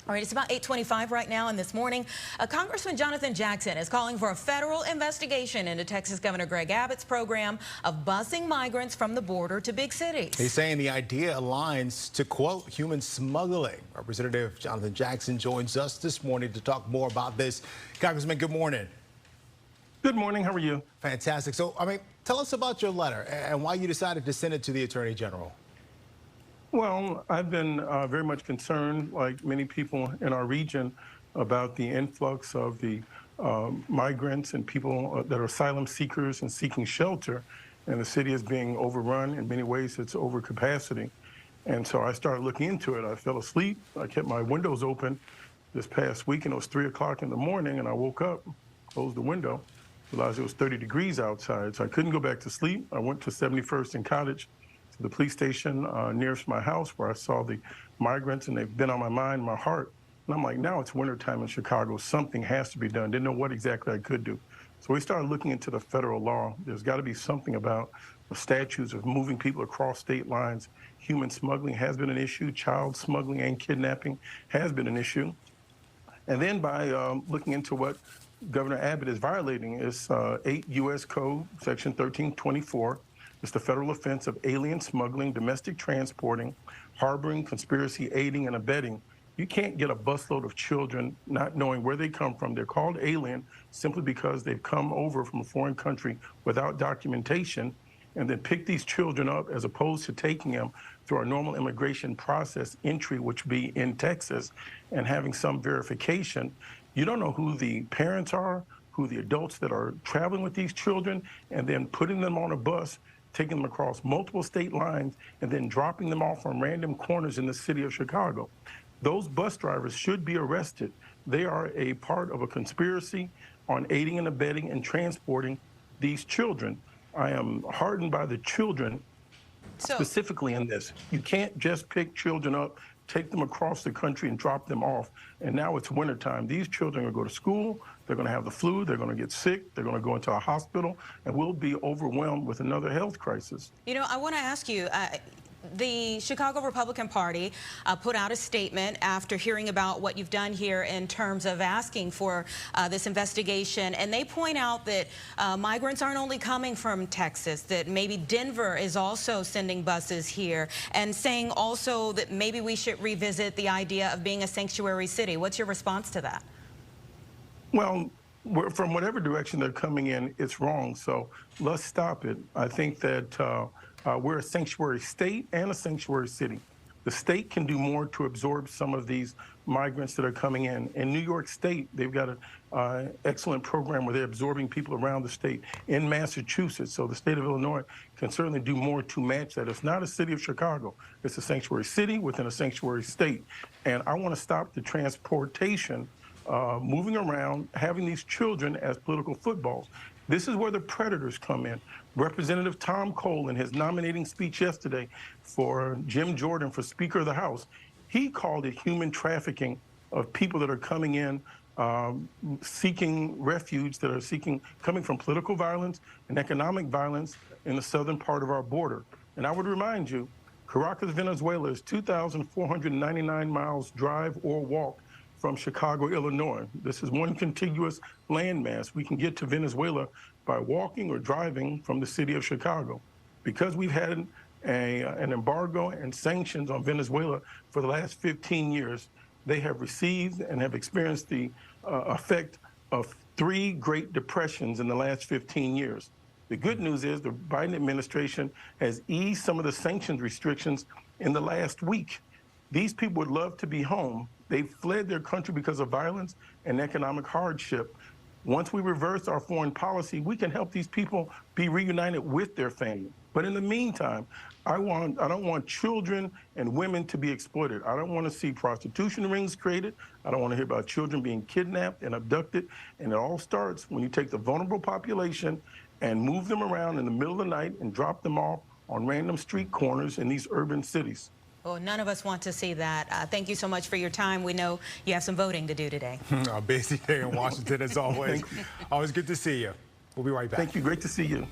All right, it's about 8:25 right now, and this morning, Congressman Jonathan Jackson is calling for a federal investigation into Texas Governor Greg Abbott's program of busing migrants from the border to big cities. He's saying the idea aligns to, quote, human smuggling. Representative Jonathan Jackson joins us this morning to talk more about this. Congressman, good morning. Good morning. How are you? Fantastic. So, tell us about your letter and why you decided to send it to the Attorney General. Well, I've been very much concerned, like many people in our region, about the influx of the migrants and people that are asylum seekers and seeking shelter. And the city is being overrun. In many ways, it's over capacity. And so I started looking into it. I fell asleep. I kept my windows open this past week, and it was 3 o'clock in the morning, and I woke up, closed the window, realized it was 30 degrees outside. So I couldn't go back to sleep. I went to 71st and Cottage, to the police station nearest my house, where I saw the migrants, and they've been on my mind, my heart. And I'm like, now it's wintertime in Chicago. Something has to be done. Didn't know what exactly I could do. So we started looking into the federal law. There's got to be something about the statutes of moving people across state lines. Human smuggling has been an issue. Child smuggling and kidnapping has been an issue. And then by looking into what Governor Abbott is violating is 8 U.S. Code, Section 1324. It's the federal offense of alien smuggling, domestic transporting, harboring, conspiracy, aiding, and abetting. You can't get a busload of children not knowing where they come from. They're called alien simply because they've come over from a foreign country without documentation, and then pick these children up as opposed to taking them through our normal immigration process entry, which would be in Texas, and having some verification. You don't know who the parents are, who the adults that are traveling with these children, and then putting them on a bus, taking them across multiple state lines, and then dropping them off on random corners in the city of Chicago. Those bus drivers should be arrested. They are a part of a conspiracy on aiding and abetting and transporting these children. I am hardened by the children specifically in this. You can't just pick children up, take them across the country and drop them off. And now it's wintertime. These children are going to go to school, they're going to have the flu, they're going to get sick, they're going to go into a hospital, and we'll be overwhelmed with another health crisis. You know, I want to ask you, the Chicago Republican Party put out a statement after hearing about what you've done here in terms of asking for this investigation, and they point out that migrants aren't only coming from Texas, that maybe Denver is also sending buses here, and saying also that maybe we should revisit the idea of being a sanctuary city. What's your response to that? Well, from whatever direction they're coming in, it's wrong. So let's stop it. I think that we're a sanctuary state and a sanctuary city. The state can do more to absorb some of these migrants that are coming in. In New York State, they've got an excellent program where they're absorbing people around the state. In Massachusetts, so the state of Illinois can certainly do more to match that. It's not a city of Chicago. It's a sanctuary city within a sanctuary state. And I want to stop the transportation, moving around, having these children as political footballs. This is where the predators come in. Representative Tom Cole, in his nominating speech yesterday for Jim Jordan for Speaker of the House, he called it human trafficking of people that are coming in, seeking refuge, that are coming from political violence and economic violence in the southern part of our border. And I would remind you, Caracas, Venezuela is 2,499 miles drive or walk from Chicago, Illinois. This is one contiguous landmass. We can get to Venezuela by walking or driving from the city of Chicago. Because we've had an embargo and sanctions on Venezuela for the last 15 years, they have received and have experienced the effect of 3 Great Depressions in the last 15 years. The good news is the Biden administration has eased some of the sanctions restrictions in the last week. These people would love to be home. They fled their country because of violence and economic hardship. Once we reverse our foreign policy, we can help these people be reunited with their family. But in the meantime, I don't want children and women to be exploited. I don't want to see prostitution rings created. I don't want to hear about children being kidnapped and abducted. And it all starts when you take the vulnerable population and move them around in the middle of the night and drop them off on random street corners in these urban cities. Well, none of us want to see that. Thank you so much for your time. We know you have some voting to do today. A busy day in Washington, as always. Always good to see you. We'll be right back. Thank you. Great to see you.